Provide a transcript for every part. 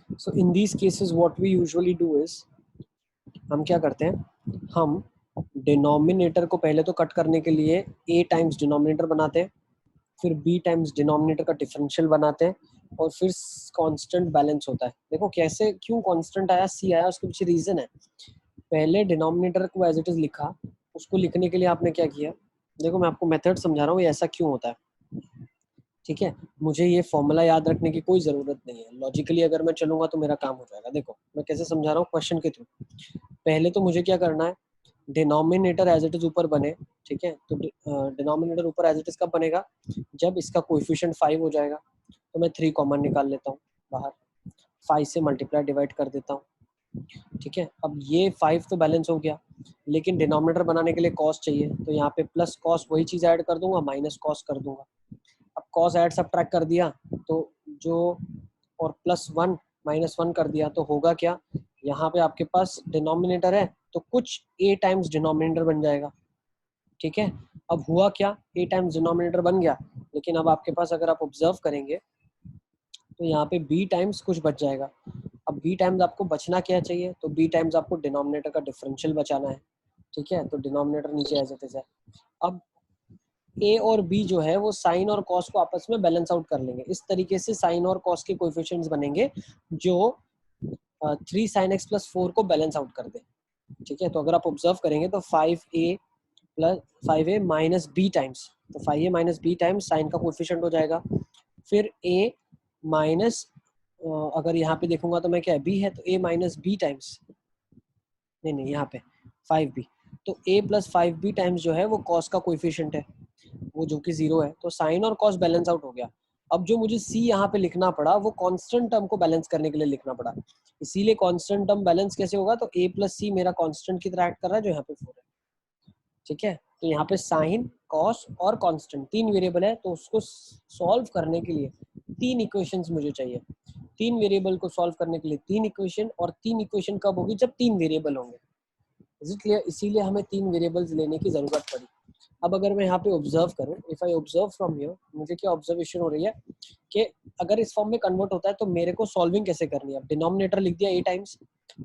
So in these cases what we usually do is, हम क्या करते हैं, हम डिनोमिनेटर को पहले तो कट करने के लिए a टाइम्स डिनोमिनेटर बनाते हैं, फिर b टाइम्स डिनोमिनेटर का डिफरेंशियल बनाते हैं, और फिर कांस्टेंट बैलेंस होता है। देखो कैसे, क्यों कांस्टेंट आया, c आया, उसके पीछे रीजन है। पहले डिनोमिनेटर को एज इट इज लिखा, उसको लिखने के लिए आपने क्या किया, देखो मैं आपको मेथड समझा रहा हूँ, ये ऐसा क्यों होता है, ठीक है। मुझे ये फॉर्मूला याद रखने की कोई जरूरत नहीं है, लॉजिकली अगर मैं चलूंगा तो मेरा काम हो जाएगा। देखो मैं कैसे समझा रहा हूँ क्वेश्चन के थ्रू। पहले तो मुझे क्या करना है, डिनोमिनेटर एज इट इज ऊपर बने, ठीक है। तो डिनोमिनेटर ऊपर एज इट इज कब बनेगा, जब इसका कोएफिशिएंट 5 हो जाएगा। तो मैं 3 कॉमन निकाल लेता हूँ बाहर, 5 से मल्टीप्लाई डिवाइड कर देता हूँ, ठीक है। अब ये 5 तो बैलेंस हो गया, लेकिन डिनोमिनेटर बनाने के लिए कॉस चाहिए, तो यहाँ पे प्लस कॉस वही चीज ऐड कर दूंगा, माइनस कॉस कर दूंगा। अब कॉस ऐड सब्ट्रैक्ट कर दिया तो जो, और +1 -1 कर दिया तो होगा क्या, यहाँ पे आपके पास डिनोमिनेटर है तो कुछ a टाइम्स डिनोमिनेटर बन जाएगा, ठीक है। अब हुआ क्या, a टाइम्स डिनोमिनेटर बन गया, लेकिन अब आपके पास अगर आप ऑब्जर्व करेंगे तो यहाँ पे b टाइम्स कुछ बच जाएगा। अब b टाइम्स आपको बचना क्या चाहिए, तो b टाइम्स आपको डिनोमिनेटर का डिफरेंशियल बचाना है, ठीक है। तो डिनोमिनेटर नीचे एज इट इज है। अब a और b जो है वो साइन और कॉस को आपस में बैलेंस आउट कर लेंगे। इस तरीके से साइन और कॉस के कोएफिशिएंट्स बनेंगे जो 3 sin x + 4 को बैलेंस आउट कर दे, ठीक है। तो अगर आप ऑब्जर्व करेंगे तो 5a माइनस b टाइम्स, तो 5a minus b times sign का कोएफिशिएंट हो जाएगा। फिर a माइनस, अगर यहाँ पे देखूंगा तो मैं क्या है, b है, तो a माइनस b टाइम्स, नहीं यहाँ पे 5b, तो a + 5b टाइम्स जो है वो कॉस का कोएफिशिएंट है, वो जो कि 0 है। तो साइन और कॉस बैलेंस आउट हो गया। अब जो मुझे c यहाँ पे लिखना पड़ा वो कांस्टेंट टर्म को बैलेंस करने के लिए लिखना पड़ा, इसीलिए कांस्टेंट टर्म बैलेंस कैसे होगा, तो a + c मेरा कांस्टेंट की तरह एक्ट कर रहा है जो यहाँ पे 4 है, ठीक है। तो यहाँ पे साइन, कॉस और कांस्टेंट 3 वेरिएबल है, तो उसको सॉल्व करने के लिए 3 इक्वेशंस मुझे चाहिए। 3 वेरिएबल को सॉल्व करने के लिए 3 इक्वेशन, और 3 इक्वेशन कब होगी, जब 3 वेरिएबल होंगे, इसीलिए हमें 3 वेरिएबल्स लेने की जरूरत पड़ी। अब अगर मैं यहाँ पे ऑब्जर्व करूँ, if I observe from here, मुझे क्या ऑब्जर्वेशन हो रही है कि अगर इस फॉर्म में कन्वर्ट होता है तो मेरे को सॉल्विंग कैसे करनी है। डिनोमिनेटर लिख दिया a times,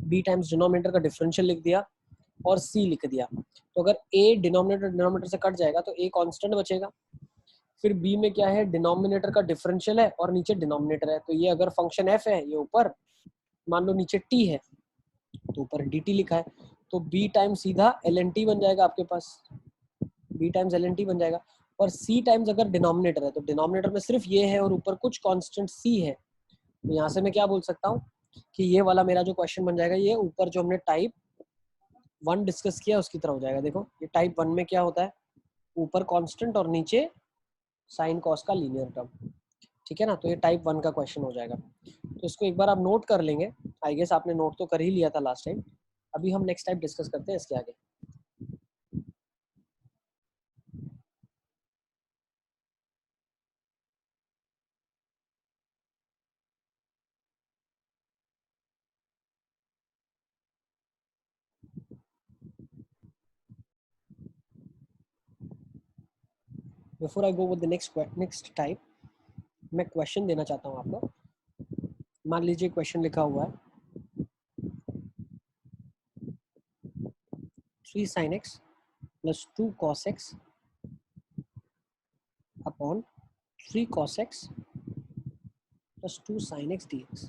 b times denominator का डिफरेंशियल लिख दिया, और c लिख दिया। तो अगर a डिनोमिनेटर से कट जाएगा तो a कांस्टेंट बचेगा। फिर b में क्या है, डिनोमिनेटर का डिफरेंशियल है और नीचे डिनोमिनेटर है, तो ये अगर फंक्शन f है, ये ऊपर मान लो नीचे t है, तो ऊपर dt लिखा है, तो b टाइम्स सीधा ln बन जाएगा आपके पास, b टाइम्स ln बन जाएगा। और c टाइम्स अगर डिनोमिनेटर है तो डिनोमिनेटर में सिर्फ ये है और ऊपर कुछ कांस्टेंट c है, तो यहाँ से मैं क्या बोल सकता हूँ कि ये वाला मेरा जो क्वेश्चन बन जाएगा, ये ऊपर जो हमने टाइप 1 डिस्कस किया उसकी तरह हो जाएगा। देखो ये टाइप 1 में क्या होता है, ऊपर कांस्टेंट और नीचे साइन कॉस का लीनियर टर्म, ठीक है ना। तो ये टाइप 1 का क्वेश्चन हो जाएगा। तो इसको एक बार आप नोट कर लेंगे, आई गेस आपने नोट तो कर ही लिया था लास्ट टाइम। अभी हम नेक्स्ट टाइप डिस्कस करते हैं इसके आगे। Before I go with the next type, मैं क्वेश्चन देना चाहता हूँ आपको। मान लीजिए क्वेश्चन लिखा हुआ है 3 sin x + 2 cos x upon 3 cos x + 2 sin x dx।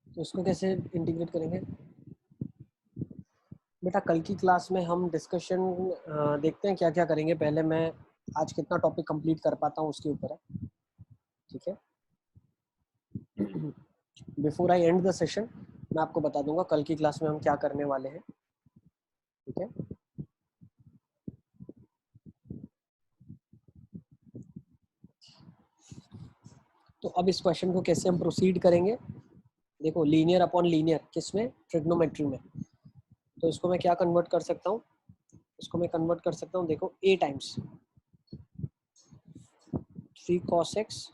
तो इसको कैसे इंटीग्रेट करेंगे बेटा, कल की क्लास में हम डिस्कशन देखते हैं क्या क्या करेंगे। पहले मैं आज कितना टॉपिक कंप्लीट कर पाता हूँ उसके ऊपर है, ठीक है। Before I and the session मैं आपको बता दूंगा कल की क्लास में हम क्या करने वाले हैं, ठीक है। तो अब इस क्वेश्चन को कैसे हम प्रोसीड करेंगे, देखो लीनियर अपॉन लीनियर किसमें, ट्रिग्नोमेट्री में। तो इसको मैं क्या कन्वर्ट कर सकता हूँ, इसको मैं कन्वर्ट कर सकता हूँ, देखो a times 3 cos x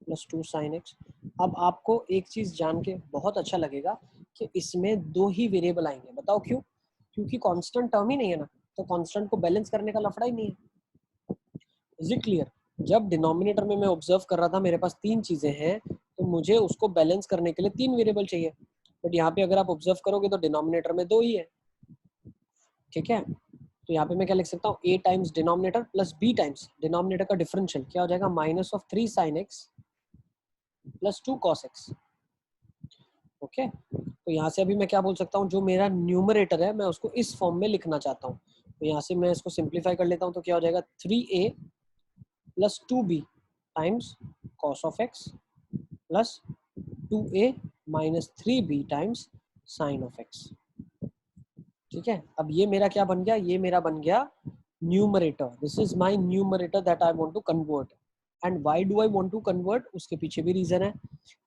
+ 2 sin x। अब आपको एक चीज जान के बहुत अच्छा लगेगा कि इसमें 2 ही वेरिएबल आएंगे। बताओ क्यों, क्योंकि कांस्टेंट टर्म ही नहीं है ना, तो कांस्टेंट को बैलेंस करने का लफड़ा ही नहीं है। Is it clear. जब डिनोमिनेटर में मैं ऑब्जर्व कर रहा था मेरे पास 3 चीजें हैं, तो मुझे उसको बैलेंस करने के लिए 3 वेरिएबल चाहिए, बट यहाँ पे अगर आप ऑब्जर्व करोगे तो डिनोमिनेटर में 2 ही है। ठीक है, तो यहाँ पे मैं क्या लिख सकता हूँ, a times denominator plus b times denominator का डिफरेंशियल क्या हो जाएगा, -3 sin x plus 2 cos x। Okay, तो यहाँ से अभी मैं क्या बोल सकता हूँ, जो मेरा न्यूमरेटर है मैं उसको इस फॉर्म में लिखना चाहता हूँ, तो यहाँ से मैं इसको सिंप्लीफाई कर लेता हूँ, तो क्या हो जाएगा 3a plus 2b times cos of x plus 2a minus 3b times sign of x. ठीक है, अब ये मेरा क्या बन गया, ये मेरा बन गया numerator. This is my numerator that I want to convert. And why do I want to convert, उसके पीछे भी रीजन है।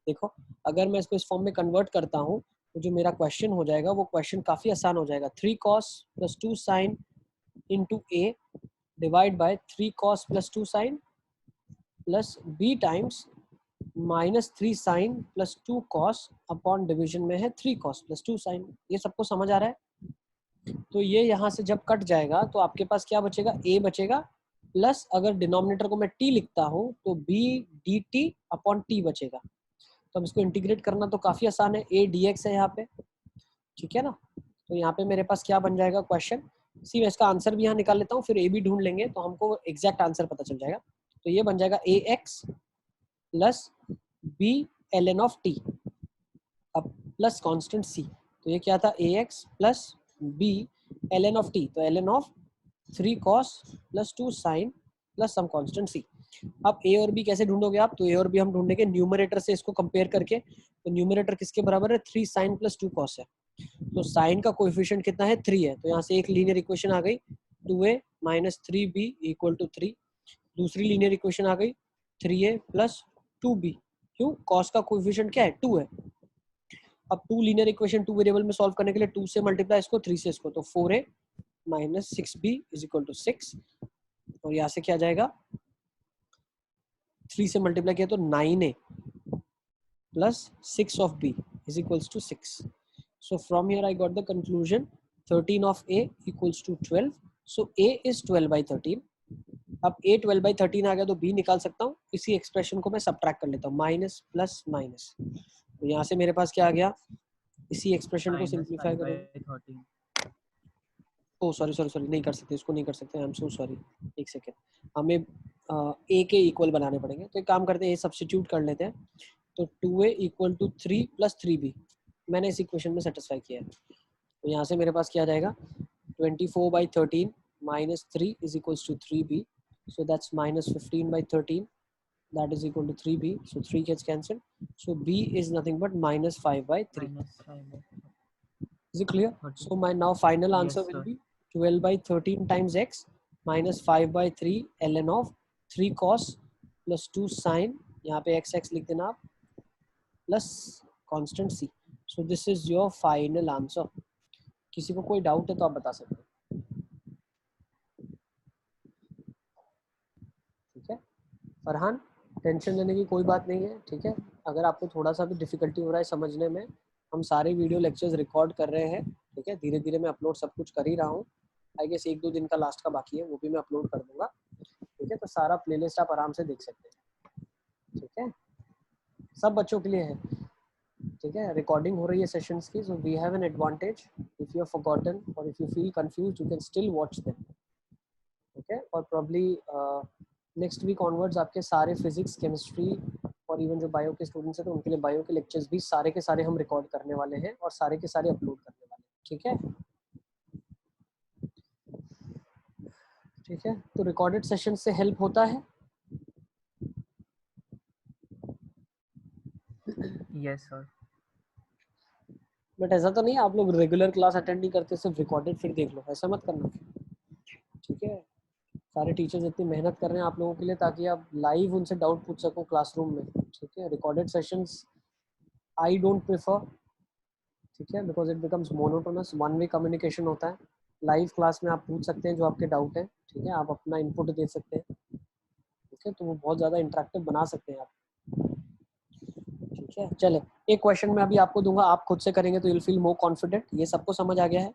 देखो, अगर मैं इसको इस फॉर्म में कन्वर्ट करता हूँ तो जो मेरा क्वेश्चन हो जाएगा वो क्वेश्चन काफी आसान हो जाएगा। 3 cos plus 2 sine into a divide by 3 cos plus 2 sine plus b times -3 sine plus 2 cos upon division में है 3 cos प्लस 2 साइन। ये सबको समझ आ रहा है? तो ये यहाँ से जब कट जाएगा तो आपके पास क्या बचेगा, a बचेगा प्लस अगर डिनोमिनेटर को मैं t लिखता हूँ तो b dt अपॉन t बचेगा। तो अब इसको इंटीग्रेट करना तो काफी आसान है, a dx है यहाँ पे। ठीक है ना, तो यहाँ पे मेरे पास क्या बन जाएगा क्वेश्चन, सी मैं इसका आंसर भी यहाँ निकाल लेता हूँ, फिर a भी ढूंढ लेंगे तो हमको एग्जैक्ट आंसर पता चल जाएगा। तो ये बन जाएगा ax plus b ln of t अब प्लस कांस्टेंट c। तो ये क्या था, ax plus b ln of t, तो ln of 3 cos plus 2 sin plus some constant c। अब a और b कैसे ढूंढोगे आप, तो a और b हम ढूंढेंगे न्यूमरेटर से इसको कंपेयर करके। तो न्यूमरेटर किसके बराबर है, 3 sin प्लस 2 cos है, तो साइन का कोएफिशिएंट कितना है, 3 है, तो यहाँ से एक लीनियर इक्वेशन आ गई 2a minus 3b equal to 3। दूसरी लीनियर इक्वेशन आ गई 3a प्लस 2b, क्यों, cos का कोएफिशिएंट क्या है, 2 है। अब 2 लीनियर इक्वेशन 2 वेरिएबल में सॉल्व करने के लिए 2 से मल्टीप्लाई इसको, 3 से इसको, तो 4a minus 6b is equal to 6। और यहाँ से क्या जाएगा, 3 से मल्टीप्लाई किया तो 9a plus 6 of b is equals to 6. So from here I got the conclusion 13 of a equals to 12. So a is 12 by 13. अब a 12 by 13 आ गया तो b निकाल सकता हूँ, इसी एक्सप्रेशन को मैं सबट्रैक्ट कर लेता हूँ, माइनस प्लस माइनस। तो यहाँ से मेरे पास क्या आ गया, इसी एक्सप्रेशन को सिंप्लीफाई करें, ओ सॉरी सॉरी सॉरी नहीं कर सकते, इसको नहीं कर सकते, आई एम सो सॉरी, एक सेकेंड, हमें a के इक्वल बनाने पड़ेंगे। तो एक काम करते हैं, a सब्स्टिट्यूट कर लेते हैं, तो 2a equal to 3 plus 3b मैंने इस इक्वेशन में सेटिस्फाई किया है। तो यहाँ से मेरे पास क्या आ जाएगा, 24 by 13 minus 3 is equals to 3b, so that's minus 15 by 13, that is equal to 3b, so 3 gets cancelled, so b is nothing but minus 5 by 3. Is it clear? So my now final answer will be 12 by 13 times x minus 5 by 3 ln of 3 cos plus 2 sin, यहाँ पे x लिख देना आप, plus constant c. So this is your final answer. किसी को कोई doubt है तो आप बता सकते हैं। ठीक है फरहान, टेंशन लेने की कोई बात नहीं है। ठीक है, अगर आपको थोड़ा सा भी डिफिकल्टी हो रहा है समझने में, हम सारे वीडियो लेक्चर्स रिकॉर्ड कर रहे हैं। ठीक है, धीरे धीरे मैं अपलोड सब कुछ कर ही रहा हूँ। आई गेस 1-2 दिन का लास्ट का बाकी है, वो भी मैं अपलोड कर दूंगा। ठीक है, तो सारा प्लेलिस्ट आप आराम से देख सकते हैं। ठीक है, सब बच्चों के लिए है। ठीक है, रिकॉर्डिंग हो रही है सेशंस की, so we have an advantage. If you have forgotten और if you feel confused you can still watch them. ठीक है, और प्रॉब्ली नेक्स्ट वीक ऑनवर्ड्स आपके सारे फिजिक्स, केमिस्ट्री और इवन जो बायो के स्टूडेंट्स हैं तो उनके लिए बायो के लेक्चर्स भी सारे के सारे हम रिकॉर्ड करने वाले हैं और सारे के सारे अपलोड करने वाले हैं। ठीक है, ठीक है, तो रिकॉर्डेड सेशन से हेल्प होता है। Yes sir. बट ऐसा तो नहीं आप लोग रेगुलर क्लास अटेंड नहीं करते, सिर्फ रिकॉर्डेड फिर देख लो, ऐसा मत करना। ठीक है, सारे टीचर्स इतनी मेहनत कर रहे हैं आप लोगों के लिए ताकि आप लाइव उनसे डाउट पूछ सको क्लासरूम में। ठीक है, recorded sessions I don't prefer. ठीक है, because it becomes monotonous, one way communication होता है। लाइव क्लास में आप पूछ सकते हैं जो आपके डाउट है। ठीक है, आप अपना इनपुट दे सकते हैं। ठीक है, तो वो बहुत ज़्यादा इंटरेक्टिव बना सकते हैं आप। ठीक है, चले एक क्वेश्चन मैं अभी आपको दूंगा, आप खुद से करेंगे तो you will feel more confident. ये सबको समझ आ गया है?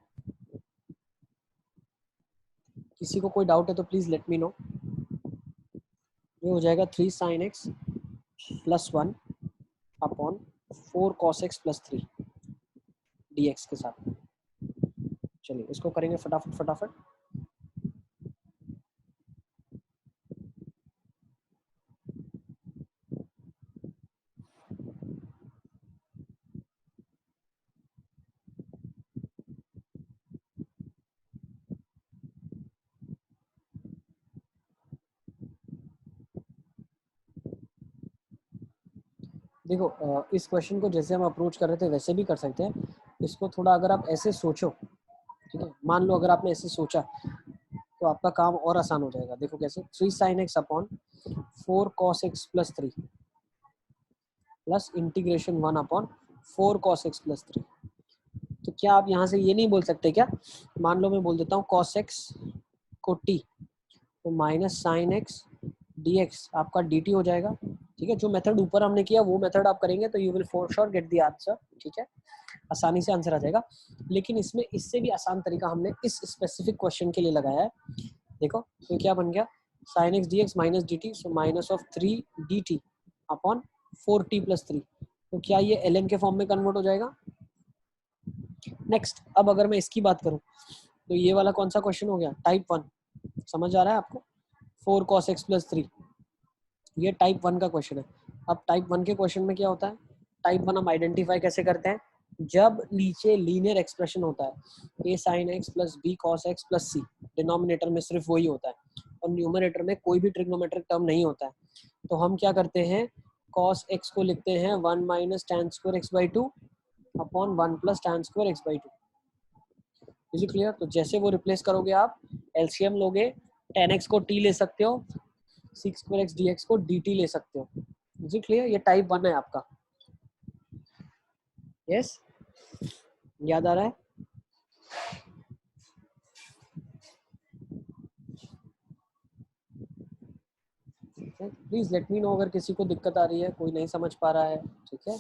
किसी को कोई डाउट है तो प्लीज लेट मी नो। ये हो जाएगा 3 sin x plus 1 upon 4 cos x plus 3 dx के साथ। चलिए इसको करेंगे फटाफट फटाफट। देखो इस क्वेश्चन को जैसे हम अप्रोच कर रहे थे वैसे भी कर सकते हैं। इसको थोड़ा अगर आप ऐसे सोचो, ठीक है, मान लो अगर आपने ऐसे सोचा तो आपका काम और आसान हो जाएगा। देखो कैसे, 3 sin x upon 4 cos x plus 3 plus integration 1 upon 4 cos x plus 3। तो क्या आप यहाँ से ये नहीं बोल सकते क्या, मान लो मैं बोल देता हूँ cos x को t, तो minus sine x D x आपका डी टी हो जाएगा। ठीक है, जो मेथड ऊपर हमने किया वो मेथड आप करेंगे तो you will for sure get the answer. ठीक है, आसानी से आंसर आ जाएगा। लेकिन इसमें इससे भी आसान तरीका हमने इस स्पेसिफिक क्वेश्चन के लिए लगाया है। देखो तो क्या बन गया, sine x D x minus D T, so minus of 3 D T upon 4t plus 3। तो क्या ये एल एन के फॉर्म में कन्वर्ट हो जाएगा। नेक्स्ट, अब अगर मैं इसकी बात करूं तो ये वाला कौन सा क्वेश्चन हो गया, टाइप 1। समझ आ रहा है आपको, 4 cos x प्लस 3, ये टाइप 1 का क्वेश्चन है। अब टाइप 1 के क्वेश्चन में क्या होता है, टाइप 1 हम आइडेंटिफाई कैसे करते हैं, जब नीचे लीनियर एक्सप्रेशन होता है a sin x plus b cos x plus c, denominator में सिर्फ वही होता है और न्यूमरेटर में कोई भी ट्रिग्नोमेट्रिक टर्म नहीं होता है, तो हम क्या करते हैं, cos x को लिखते हैं 1 minus tan square x by 2 upon 1 plus tan square x by 2। Is it clear. तो जैसे वो रिप्लेस करोगे आप, एलसीएम लोगे, tan x को t ले सकते हो, 6 स्क्वायर एक्स डी एक्स को डी टी ले सकते हो। इज इट क्लियर, ये टाइप 1 है आपका। यस, याद आ रहा है। प्लीज लेट मी नो अगर किसी को दिक्कत आ रही है, कोई नहीं समझ पा रहा है। ठीक है,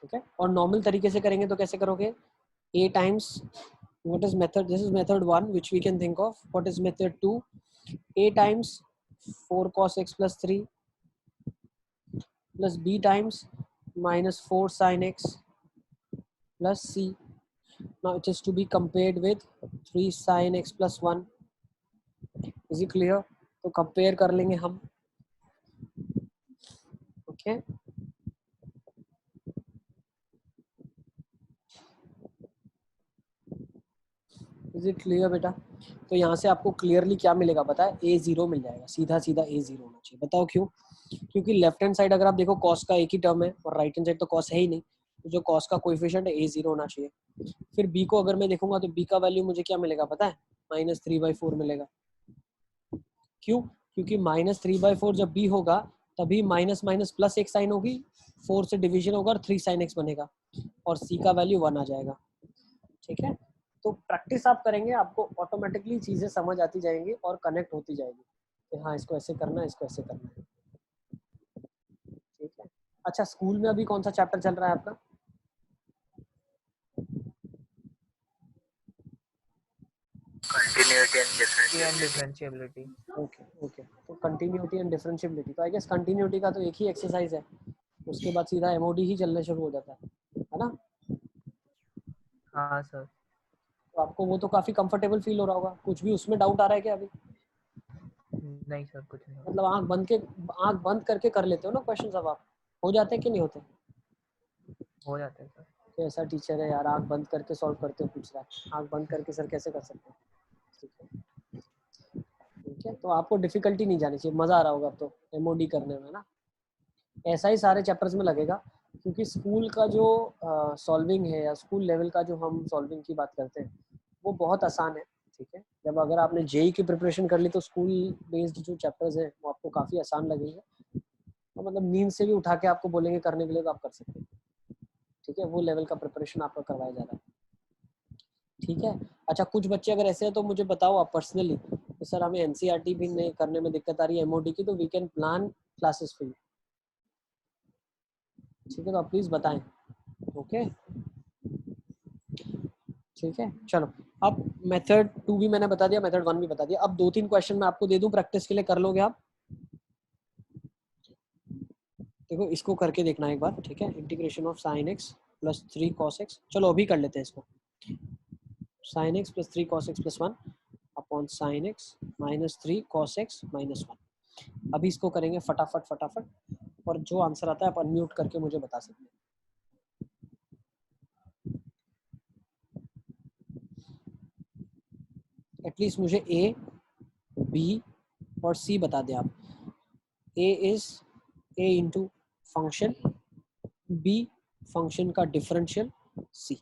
ठीक है। और नॉर्मल तरीके से करेंगे तो कैसे करोगे, a times, what is method, this is method 1 which we can think of. What is method 2, a times 4 cos x plus 3 plus b times minus 4 sin x plus c. Now it is to be compared with 3 sin x plus 1. Is it clear? तो compare कर लेंगे हम। Okay, is it clear बेटा। तो यहाँ से आपको clearly क्या मिलेगा पता है, a0 मिल जाएगा, सीधा सीधा a0 होना चाहिए। बताओ क्यों, क्योंकि लेफ्ट हैंड साइड अगर आप देखो cos का एक ही टर्म है और राइट हैंड साइड तो cos है ही नहीं, तो जो cos का कोएफिशिएंट है a0 होना चाहिए। फिर b को अगर मैं देखूंगा तो b का वैल्यू मुझे क्या मिलेगा पता है, -3/4 मिलेगा। क्यों, क्योंकि -3/4 जब b होगा तभी माइनस माइनस प्लस एक साइन होगी, 4 से डिवीजन होगा और 3 sin x बनेगा और c का वैल्यू 1 आ जाएगा। ठीक है, तो प्रैक्टिस आप करेंगे आपको ऑटोमेटिकली चीजें समझ आती जाएंगी और कनेक्ट होती जाएगी कि हाँ इसको ऐसे करना है, इसको ऐसे करना है। ठीक है, अच्छा स्कूल में अभी कौन सा चैप्टर चल रहा है आपका। Continuity and differentiability. Okay okay, तो कंटिन्यूटी एंड डिफरेंशिएबिलिटी, तो आई गेस कंटिन्यूटी का तो एक ही एक्सरसाइज है, उसके बाद सीधा एमओडी ही चलने शुरू हो जाता है ना। हाँ सर। तो आपको वो तो काफी कंफर्टेबल फील हो रहा होगा, कुछ भी उसमें डाउट आ रहा है क्या अभी। नहीं सर, कुछ नहीं। मतलब आंख बंद करके कर लेते हो ना क्वेश्चन, अब आप हो जाते हैं कि नहीं होते। हो जाता है सर। तो ऐसा टीचर है यार, आंख बंद करके सॉल्व करते हो, पूछ रहा है आंख बंद करके सर कैसे कर सकते हैं। ठीक है, ठीक है, तो आपको डिफिकल्टी नहीं जानी चाहिए, मजा आ रहा होगा अब तो एमओडी करने में ना। ऐसा ही सारे चैप्टर्स में लगेगा, क्योंकि स्कूल का जो सॉल्विंग है या स्कूल लेवल का जो हम सॉल्विंग की बात करते हैं वो बहुत आसान है। ठीक है, जब अगर आपने जेई की प्रिपरेशन कर ली तो स्कूल बेस्ड जो चैप्टर्स हैं वो आपको काफ़ी आसान लगेंगे, तो मतलब नींद से भी उठा के आपको बोलेंगे करने के लिए तो आप कर सकते हैं। ठीक है, वो लेवल का प्रिपरेशन आपका करवाया जा रहा है। ठीक है, अच्छा कुछ बच्चे अगर ऐसे हैं तो मुझे बताओ आप पर्सनली, तो सर हमें एनसीईआरटी भी नहीं करने में दिक्कत आ रही है एमओडी की, तो we can plan classes for you. ठीक है, तो आप प्लीज बताएं। ओके, ठीक है, चलो अब मेथड 2 भी मैंने बता दिया, मेथड 1 भी बता दिया। अब 2-3 क्वेश्चन मैं आपको दे दूं प्रैक्टिस के लिए, कर लोगे आप? देखो इसको करके देखना एक बार, ठीक है। Integration of sine x plus 3 cos x, चलो अभी कर लेते हैं इसको। Sine x plus 3 cos x plus 1 upon sine x minus 3 cos x minus 1। अभी इसको करेंगे फटाफट फटाफट, और जो आंसर आता है आप अनम्यूट करके मुझे बता सकते हैं। एटलीस्ट मुझे ए, बी और सी बता दें आप। A is A into function, B function का डिफरेंशियल, सी।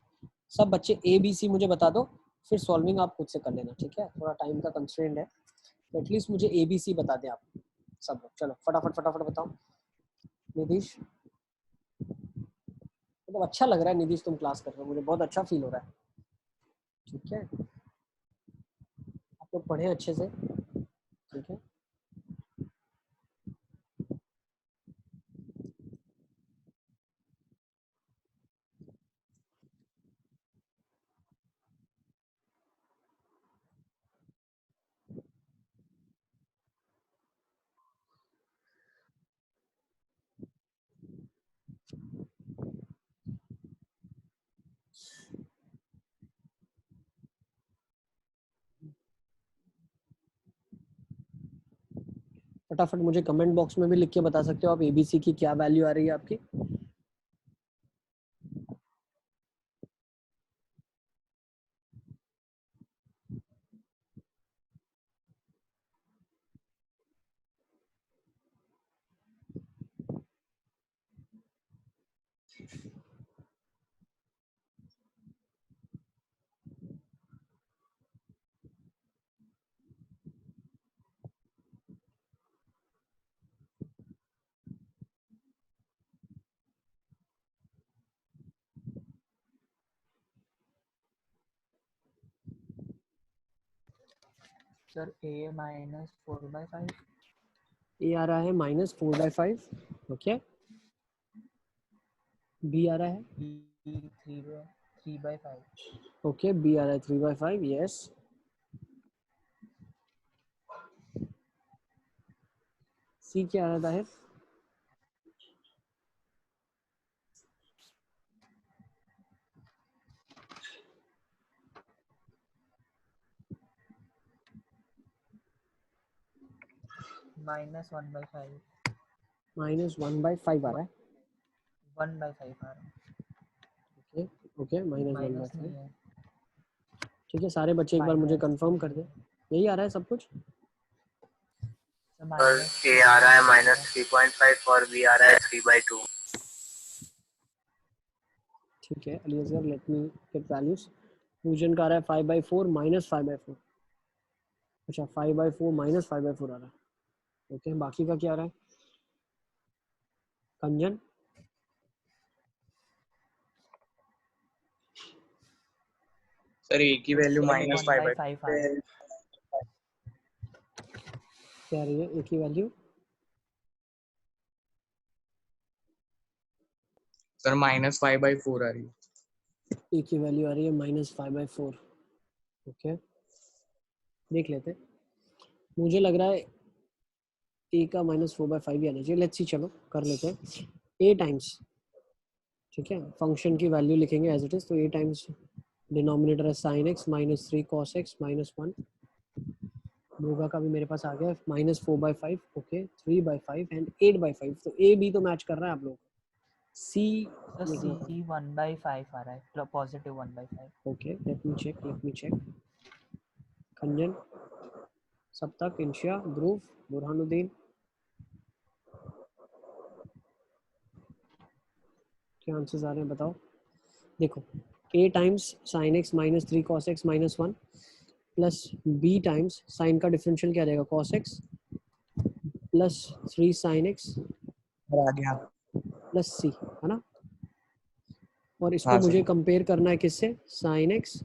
सब बच्चे ए बी सी मुझे बता दो, फिर सॉल्विंग आप खुद से कर लेना, ठीक है। थोड़ा टाइम का कंस्ट्रेंट है, तो एटलीस्ट मुझे ए बी सी बता दें आप सब लोग। चलो फटाफट फटाफट बताओ। निधीश, मतलब अच्छा लग रहा है निधीश तुम क्लास कर रहे हो, मुझे बहुत अच्छा फील हो रहा है, ठीक है। आप लोग पढ़े अच्छे से, ठीक है। फटाफट मुझे कमेंट बॉक्स में भी लिख के बता सकते हो आप एबीसी की क्या वैल्यू आ रही है आपकी। सर a माइनस 4/5, ए आ रहा है -4/5, ओके। बी आ रहा है, b 3/5, ओके। बी आ रहा है 3/5, यस। सी क्या आ रहा है? -1/5, -1/5 आ रहा है, 1/5 आ रहा है, ओके ओके। माइनस -1/5, नहीं है, ठीक है। सारे बच्चे एक बार मुझे माइनस कंफर्म कर नहीं दे, है यही आ रहा है सब कुछ। सर, ए आ रहा है -3.5 और बी आ रहा है 3/2। ठीक है Aliasgar, let me get values. Fusion का आ रहा है 5/4 -5/4, अच्छा 5/4 -5/4 आ रहा है, ओके। बाकी का क्या आ रहा है? कंजन, सर ए की वैल्यू a -5/5 1/5 आ रहा है, क्या आ रही है? ए की वैल्यू सर -5/4 आ रही है। ए की वैल्यू आ रही है -5/4, ओके। देख लेते हैं, मुझे लग रहा है ए का -4/5 ही आना चाहिए। लेट्स सी, चलो कर लेते हैं। ए टाइम्स, ठीक है, फंक्शन की वैल्यू लिखेंगे एज इट इज, तो ए टाइम्स डिनोमिनेटर है sin x -3 cos x -1। भोगा का भी मेरे पास आ गया -4/5, ओके। 3/5 एंड 8/5, तो ए बी तो मैच कर रहा है आप लोग। सी सर देखना c पड़ेगा, 1/5 आ रहा है, positive 1/5, okay. Let me check. Khanjan, Saptak, Inshiya, ध्रुव, बुरहानुद्दीन, क्या आंसर्स आ रहे हैं बताओ। देखो, a times sine x -3 cos x -1 plus b times sign का डिफरेंशियल क्या रहेगा, cos x plus 3 sin x आ गया। प्लस c, है ना। और इसको हाँ मुझे सर। कंपेयर करना है किससे? sin x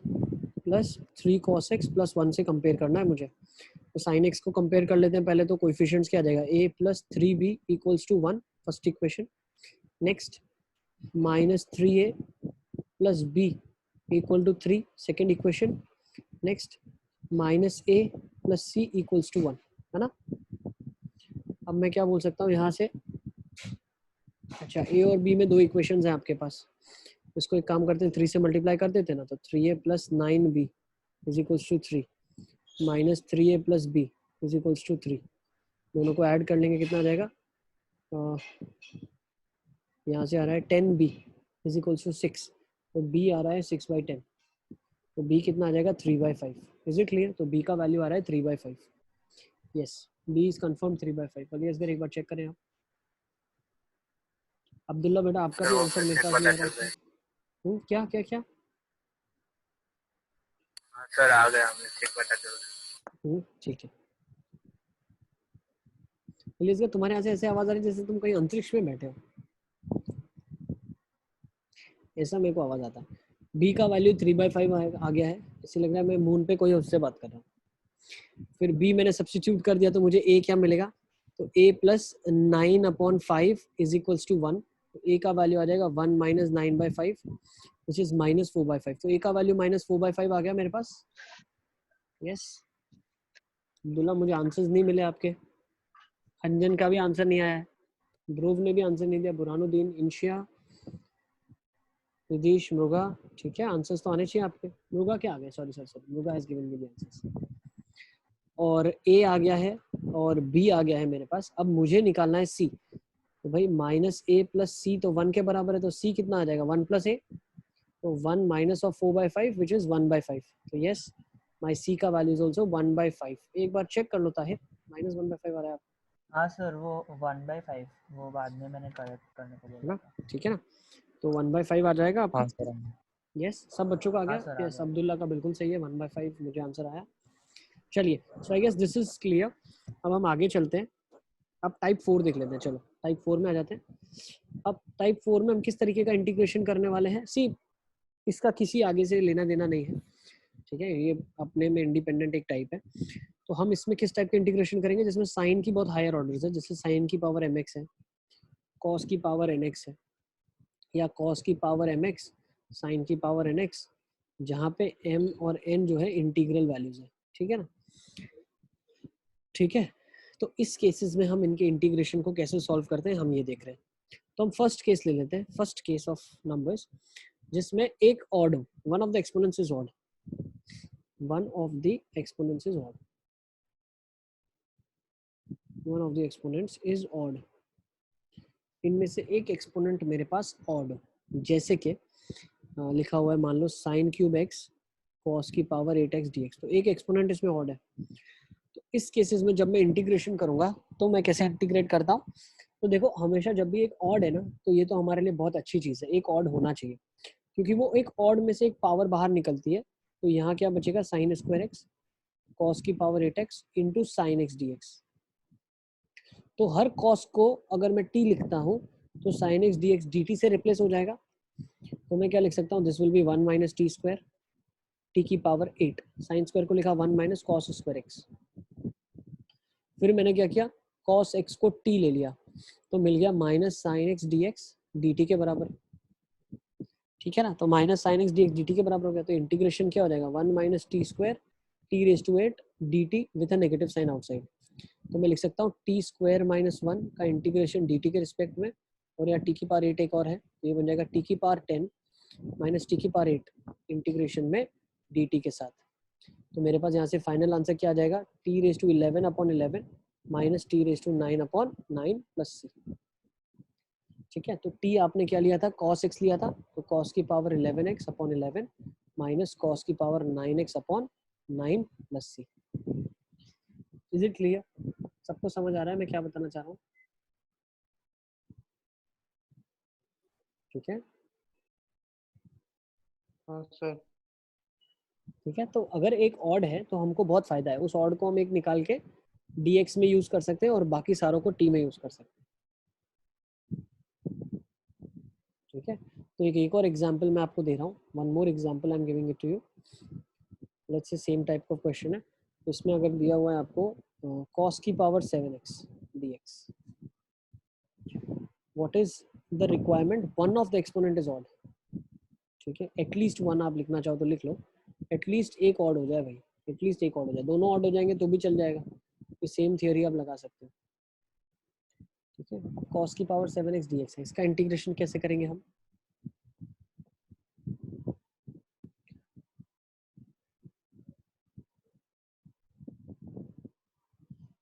plus 3 cos x plus 1 से कंपेयर करना है मुझे। तो sin x को कंपेयर कर लेते हैं पहले, तो कोएफिशिएंट्स क्या आ जाएगा, a plus 3b equals to 1, first equation. Next -3a plus b equal to 3, second equation. Next minus a plus c equals to 1, है ना। अब मैं क्या बोल सकता हूँ यहाँ से, अच्छा ए और बी में दो इक्वेशंस हैं आपके पास, इसको एक काम करते हैं 3 से मल्टीप्लाई कर देते हैं ना, तो 3a plus 9b is equals to 3 minus 3a plus b is equals to 3, दोनों को ऐड कर लेंगे कितना आ जाएगा, यहाँ से आ रहा है 10b इज इक्वल्स टू 6, तो b आ रहा है 6/10, तो b कितना आ जाएगा 3/5। Is it clear? तो b का वैल्यू आ रहा है 3/5। Yes, b is confirm 3/5। अभी एक बार चेक करें आप। अब्दुल्ला बेटा आपका भी आंसर मेरे पास नहीं आ रहा है। क्या क्या क्या? हाँ सर आ गया, मिस्टेक पता चल रहा है। ठीक है। इलियस, तुम्हारे यहाँ से ऐसे आवाज आ रही है जैसे तुम कहीं अंतरिक्ष में बैठे हो, ऐसा मेरे को आवाज आता है। b का वैल्यू 3/5 आ गया है, इससे लग रहा है मैं मून पे कोई उससे बात कर रहा हूँ। फिर b मैंने सब्स्टिट्यूट कर दिया, तो मुझे a क्या मिलेगा, तो a plus 9/5 is equals to 1, तो a का वैल्यू आ जाएगा 1 माइनस 9/5 विच इज माइनस 4/5, तो a का वैल्यू माइनस 4/5 आ गया मेरे पास। यस अब्दुल्ला, मुझे आंसर्स नहीं मिले आपके, अंजन का भी आंसर नहीं आया है, ध्रुव ने भी आंसर नहीं दिया, बुरहानुद्दीन, इंशिया, निधीश, मृगा, ठीक है आंसर्स तो आने चाहिए आपके। मृगा क्या आ गया, sorry Mriga has given me the answers. और ए आ गया है और बी आ गया है मेरे पास। अब मुझे निकालना है सी, तो भाई माइनस ए प्लस सी तो 1 के बराबर है, तो सी कितना आ जाएगा 1 प्लस ए, तो 1 माइनस ऑफ 4/5 विच इज 1/5, तो यस माई सी का वैल्यू इज ऑल्सो 1/5। एक बार चेक कर लो ताहिर, माइनस 1/5 आ रहा है हाँ सर, वो 1/5 वो बाद में मैंने करेक्ट करने को बोला ना, था। ठीक है ना, तो 1/5 आ जाएगा आपका। हाँ सर। यस सब बच्चों का आ हाँ गया। सर, आ यस गया। अब्दुल्ला का बिल्कुल सही है, 1/5 मुझे आंसर आया। चलिए, so I guess this is clear. अब हम आगे चलते हैं, अब टाइप 4 देख लेते हैं। चलो टाइप 4 में आ जाते हैं। अब टाइप 4 में हम किस तरीके का इंटीग्रेशन करने वाले हैं, सी इसका किसी आगे से लेना देना नहीं है, ठीक है, ये अपने में इंडिपेंडेंट एक टाइप है। तो हम इसमें किस टाइप का इंटीग्रेशन करेंगे जिसमें साइन की बहुत हायर ऑर्डर्स है, जैसे साइन की पावर mx है, कॉस की पावर nx है, या कॉस की पावर mx साइन की पावर nx, जहाँ पे m और n जो है इंटीग्रल वैल्यूज है, ठीक है ना, ठीक है। तो इस केसेस में हम इनके इंटीग्रेशन को कैसे सॉल्व करते हैं हम ये देख रहे हैं। तो हम फर्स्ट केस ले लेते हैं, फर्स्ट केस ऑफ नंबर्स जिसमें एक ऑड हो, one of the exponents is odd, one of the exponents is odd, one of the exponents is odd, इनमें से एक एक्सपोनेंट मेरे पास ऑड हो, जैसे कि लिखा हुआ है मान लो साइन क्यूब एक्स कॉस की पावर 8x dx, तो एक एक्सपोनेंट इसमें ऑड है। तो इस केसेस में जब मैं इंटीग्रेशन करूंगा तो मैं कैसे इंटीग्रेट करता हूँ, तो देखो हमेशा जब भी एक ऑड है ना, तो ये तो हमारे लिए बहुत अच्छी चीज़ है, एक ऑड होना चाहिए, क्योंकि वो एक ऑड में से एक पावर बाहर निकलती है। तो यहाँ क्या बचेगा, साइन स्क्वायर एक्स कॉस की power 8x into sine x D x. तो हर कॉस को अगर मैं t लिखता हूँ तो sine x D x D T से रिप्लेस हो जाएगा, तो मैं क्या लिख सकता हूँ, this will be 1 minus t square T की पावर 8, साइन स्क्वायर को लिखा 1 माइनस कॉस स्क्वायर एक्स। फिर मैंने क्या किया, कॉस एक्स को t ले लिया, तो मिल गया minus sine x D x D T के बराबर, ठीक है ना, तो minus sine x D x D T के बराबर हो गया। तो इंटीग्रेशन क्या हो जाएगा, 1 minus t square t raise to 8 d t with a negative sign outside. तो मैं लिख सकता हूँ टी स्क्वायर माइनस 1 का इंटीग्रेशन डी टी के रिस्पेक्ट में, और यहाँ टी की पावर 8 एक और है, तो ये बन जाएगा टी की पावर 10 माइनस टी की पावर 8 इंटीग्रेशन में डी टी के साथ। तो मेरे पास यहाँ से फाइनल आंसर क्या आ जाएगा, t raise to 11/11 minus t raise to 9/9 plus c, ठीक है। तो t आपने क्या लिया था, cos x लिया था, तो cos की पावर 11x/11 माइनस cos की power 9x/9 plus c। Is it clear? सबको समझ आ रहा है मैं क्या बताना चाह रहा हूँ? ठीक है, हाँ सर। ठीक है। तो अगर एक ऑड है तो हमको बहुत फायदा है, उस ऑड को हम एक निकाल के dx में यूज कर सकते हैं और बाकी सारों को t में यूज कर सकते हैं, ठीक है। तो एक और एग्जांपल मैं आपको दे रहा हूँ, one more example I am giving it to you. Let's say same type का क्वेश्चन है, तो इसमें अगर दिया हुआ है आपको cos की power 7x dx, what is the requirement, one of the exponent is odd, ठीक है, एटलीस्ट 1 आप लिखना चाहो तो लिख लो, एटलीस्ट एक ऑड हो जाए भाई, एटलीस्ट एक ऑड हो जाए, दोनों ऑड हो जाएंगे तो भी चल जाएगा, ये सेम थियोरी आप लगा सकते हो। ठीक है, अब cos की पावर 7x dx है, इसका इंटीग्रेशन कैसे करेंगे हम?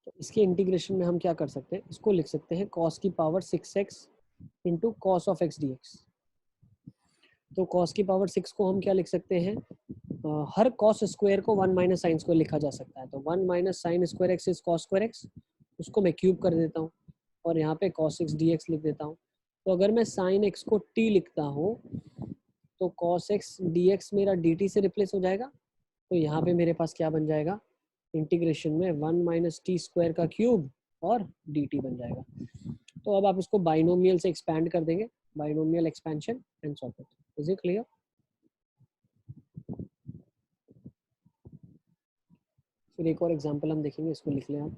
तो इसके इंटीग्रेशन में हम क्या कर सकते हैं, इसको लिख सकते हैं cos की power 6x into cos of x dx। तो cos की पावर 6 को हम क्या लिख सकते हैं, हर cos स्क्वायर को 1 माइनस साइन स्क्वायर लिखा जा सकता है, तो 1 minus sine square x is cos square x, उसको मैं क्यूब कर देता हूँ और यहाँ पे cos x dx लिख देता हूँ। तो अगर मैं साइन x को t लिखता हूँ तो cos x dx मेरा dt से रिप्लेस हो जाएगा, तो यहाँ पे मेरे पास क्या बन जाएगा, इंटीग्रेशन में 1 माइनस टी स्क्वायर का क्यूब और dt बन जाएगा। तो अब आप इसको बाइनोमियल से एक्सपैंड कर देंगे, binomial expansion and solve it. Is it clear? फिर एक और एग्जांपल हम देखेंगे, इसको लिख लें आप।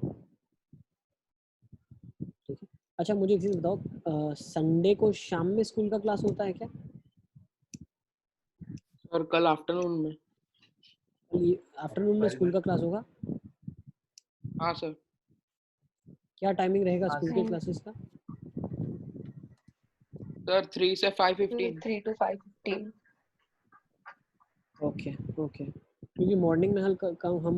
ठीक है, अच्छा मुझे एक चीज़ बताओ, संडे को शाम में स्कूल का क्लास होता है क्या? और कल आफ्टरनून में। आफ्टरनून में स्कूल का क्लास होगा? हाँ सर। क्या टाइमिंग रहेगा हाँ, स्कूल के क्लासेस का? सर 3 से 5:15। 3 to 5:15। ओके ओके, क्योंकि मॉर्निंग में हम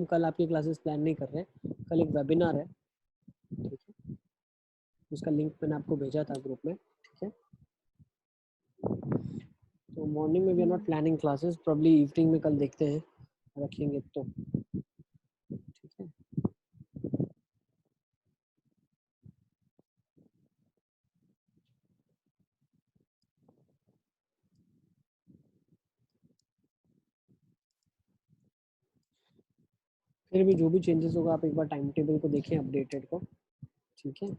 कल आपकी क्लासेस प्लान नहीं कर रहे, कल एक वेबिनार है, ठीक है, उसका लिंक मैंने आपको भेजा था ग्रुप में। ठीक है, तो मॉर्निंग में we are not planning classes, probably evening में कल देखते हैं रखेंगे तो। ठीक है, फिर भी जो भी चेंजेस होगा आप एक बार टाइम टेबल को देखें अपडेटेड को। ठीक है,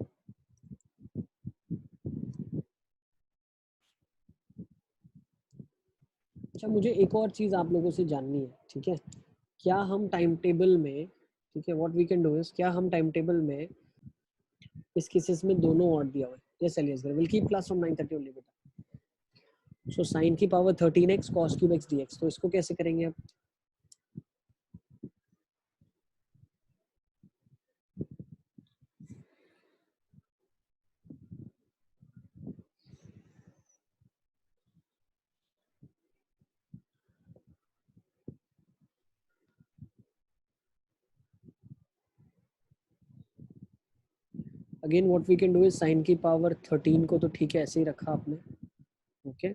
अच्छा मुझे एक और चीज़ आप लोगों से जाननी है। ठीक है, क्या हम टाइम टेबल में, ठीक है, what we can do is, क्या हम टाइम टेबल में इस केसेस में दोनों ऑड दिया हुआ है? Yes Elias, will keep class from 9:30 only बेटा। सो साइन की power 13x cos cube x dx, तो इसको कैसे करेंगे अब? Again what we can do is, sine की पावर 13 को तो ठीक है ऐसे ही रखा आपने, ओके,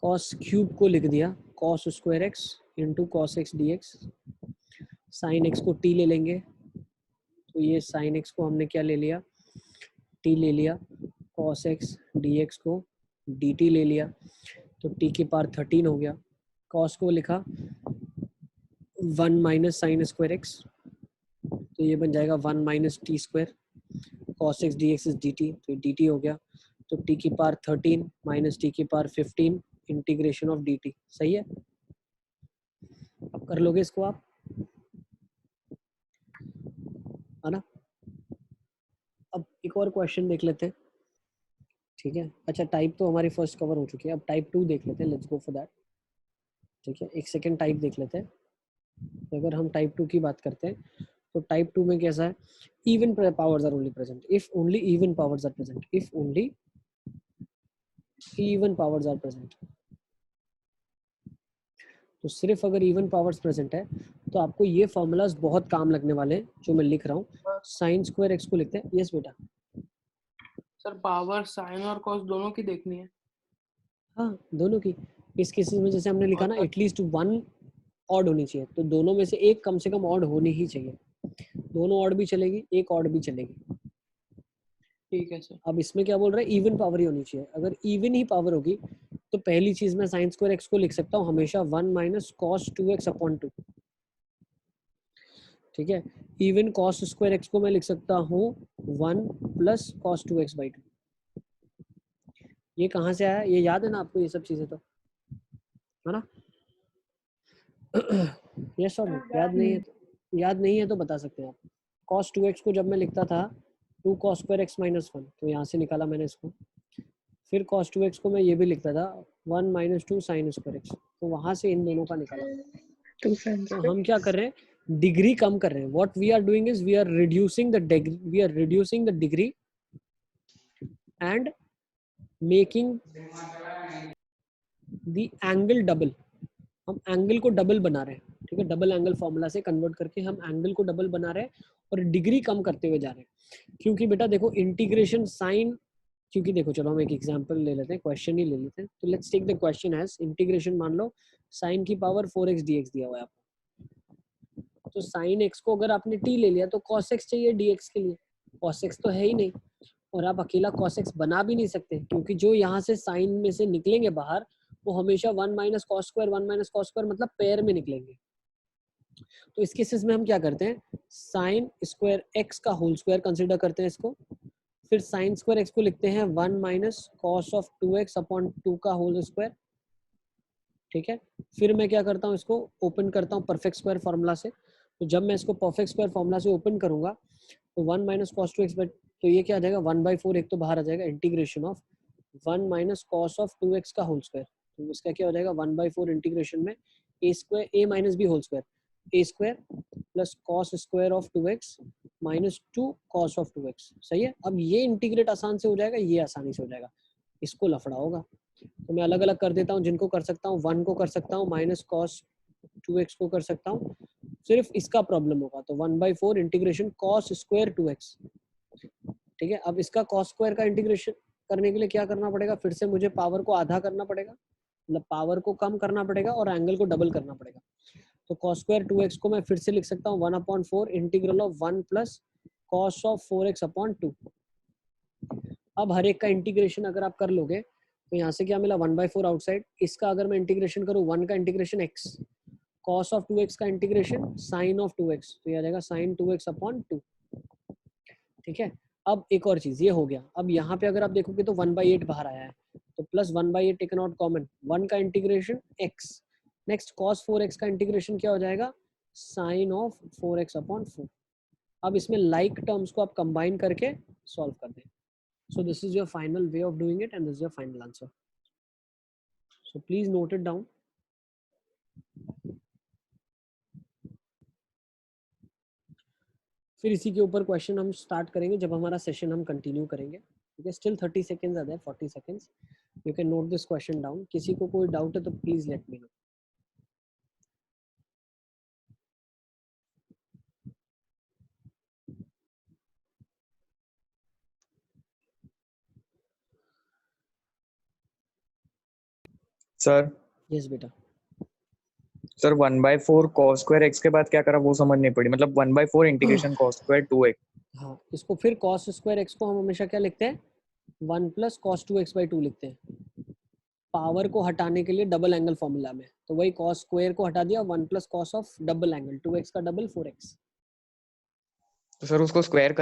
cos क्यूब को लिख दिया cos square x into cos x dx, sine x को t ले लेंगे, तो ये साइन x को हमने क्या ले लिया, t ले लिया, cos x dx को dt ले लिया, तो t की पावर 13 हो गया, cos को लिखा 1 माइनस साइन स्क्वायर x, तो ये बन जाएगा 1 minus t square, cos x dx is dt, तो dt हो गया, तो t की पावर 13 माइनस t की पावर 15 इंटीग्रेशन ऑफ dt। सही है, अब कर लोगे इसको आप, है ना? अब एक और क्वेश्चन देख लेते हैं। ठीक है, अच्छा टाइप तो हमारी फर्स्ट कवर हो चुकी है, अब टाइप 2 देख लेते हैं, लेट्स गो फॉर दैट। ठीक है, एक सेकेंड टाइप देख लेते हैं। तो अगर हम टाइप 2 की बात करते हैं तो टाइप 2 में कैसा है, even powers are only present if only even powers are present, if only even powers are present. तो सिर्फ अगर इवन पावर्स प्रेजेंट है तो आपको ये फॉर्मूलाज बहुत काम लगने वाले हैं जो मैं लिख रहा हूँ। साइन स्क्वायर एक्स को लिखते हैं, यस बेटा। सर पावर साइन और कॉस दोनों की देखनी है। हाँ दोनों की, इस केसेस में जैसे हमने लिखा ना एटलीस्ट 1 ऑड होनी चाहिए, तो दोनों में से एक कम से कम ऑड होनी ही चाहिए, दोनों ऑड भी चलेगी, एक ऑड भी चलेगी। ठीक है सर। अब इसमें क्या बोल रहा है, इवन पावर ही होनी चाहिए, अगर इवन ही पावर होगी तो पहली चीज मैं साइन स्क्वायर एक्स को लिख सकता हूँ हमेशा 1 माइनस कॉस 2x अपॉन 2। ठीक है, इवन कॉस स्क्वायर एक्स को मैं लिख सकता हूँ 1 प्लस कॉस 2x बाई 2। ये कहाँ से आया, ये याद है ना आपको ये सब चीजें, तो है ना? यस और नो? याद नहीं है तो बता सकते हैं आप। cos 2x को जब मैं लिखता था 2 cos square x minus 1, तो यहाँ से निकाला मैंने इसको, फिर cos 2x को मैं ये भी लिखता था 1 - 2 sin स्क्वायर x, तो वहां से इन दोनों का निकाला। 2 sin तो square हम क्या कर रहे हैं, डिग्री कम कर रहे हैं। What we are doing is we are reducing the degree and making the angle double. हम एंगल को डबल बना रहे हैं, ठीक है, डबल एंगल फॉर्मूला से कन्वर्ट करके हम एंगल को डबल बना रहे हैं और डिग्री कम करते हुए जा रहे हैं। क्योंकि बेटा देखो इंटीग्रेशन साइन, क्योंकि देखो चलो हम एक एग्जांपल ले लेते हैं, क्वेश्चन ही ले लेते हैं। तो let's take the question as integration, मान लो साइन की पावर 4x dx दिया हुआ है आपको। तो साइन x को अगर आपने t ले लिया तो cos x चाहिए dx के लिए, cos x तो है ही नहीं, और आप अकेला cos x बना भी नहीं सकते, क्योंकि जो यहाँ से साइन में से निकलेंगे बाहर वो हमेशा 1 - cos स्क्वायर 1 - cos स्क्वायर मतलब पेयर में निकलेंगे। तो इस केसेस में हम क्या करते हैं, साइन स्क्वायर x का होल स्क्वायर कंसिडर करते हैं इसको, फिर साइन स्क्वायर x को लिखते हैं 1 - cos ऑफ 2x अपॉन 2 का होल स्क्वायर, ठीक है। फिर मैं क्या करता हूँ, इसको ओपन करता हूँ परफेक्ट स्क्वायर फॉर्मूला से। तो जब मैं इसको परफेक्ट स्क्वायर फॉर्मूला से ओपन करूंगा तो 1 - cos 2x, तो ये क्या आ जाएगा 1/4, एक तो बाहर आ जाएगा, integration of 1 - cos of 2x का होल स्क्वायर। तो इसका क्या हो जाएगा 1/4 इंटीग्रेशन में a square a minus b whole square, a square plus cos square of 2x minus 2 cos of 2x। सही है। अब ये इंटीग्रेट आसान से हो जाएगा, ये आसानी से हो जाएगा, इसको लफड़ा होगा। तो मैं अलग अलग कर देता हूँ, जिनको कर सकता हूँ 1 को कर सकता हूँ, माइनस cos 2x को कर सकता हूँ, सिर्फ इसका प्रॉब्लम होगा। तो 1/4 इंटीग्रेशन cos स्क्वायर 2x, ठीक है। अब इसका cos स्क्वायर का इंटीग्रेशन करने के लिए क्या करना पड़ेगा, फिर से मुझे पावर को आधा करना पड़ेगा, मतलब पावर को कम करना पड़ेगा और एंगल को डबल करना पड़ेगा। तो cos स्क्वायर 2x को मैं फिर से लिख सकता हूँ 1/4 integral of 1 plus cos of 4x upon 2। अब हर एक का इंटीग्रेशन अगर आप कर लोगे तो यहाँ से क्या मिला 1/4 आउटसाइड, इसका अगर मैं इंटीग्रेशन करूँ 1 का integration x, cos of 2x का इंटीग्रेशन sin ऑफ 2x, तो ये आ जाएगा sin 2x अपॉन 2, ठीक है। अब एक और चीज ये हो गया। अब यहाँ पे अगर आप देखोगे तो 1/8 बाहर आया है, तो प्लस 1/8 टेकन आउट कॉमन, 1 का integration x, next cos 4x का इंटीग्रेशन क्या हो जाएगा sin ऑफ 4x अपॉन 4। अब इसमें लाइक टर्म्स को आप कंबाइन करके सॉल्व कर दें। So this is your final way of doing it and this is your final answer. So please note it down. फिर इसी के ऊपर क्वेश्चन हम स्टार्ट करेंगे जब हमारा सेशन हम कंटिन्यू करेंगे, ठीक है। Still 30 seconds are there, 40 seconds, you can note this question down. किसी को कोई डाउट है तो please let me know. Sir yes बेटा। सर 1/4 cos स्क्वायर x के बाद क्या करा वो समझ नहीं पड़ी, मतलब 1/4 इंटीग्रेशन cos स्क्वायर 2x। हाँ, इसको फिर cos स्क्वायर x को हम हमेशा क्या लिखते हैं 1 प्लस cos 2x/2 लिखते हैं, पावर को हटाने के लिए डबल एंगल फॉर्मूला में। तो वही cos स्क्वायर को हटा दिया, 1 plus cos of double angle 2x का डबल 4x। तो सर उसको स्क्वायर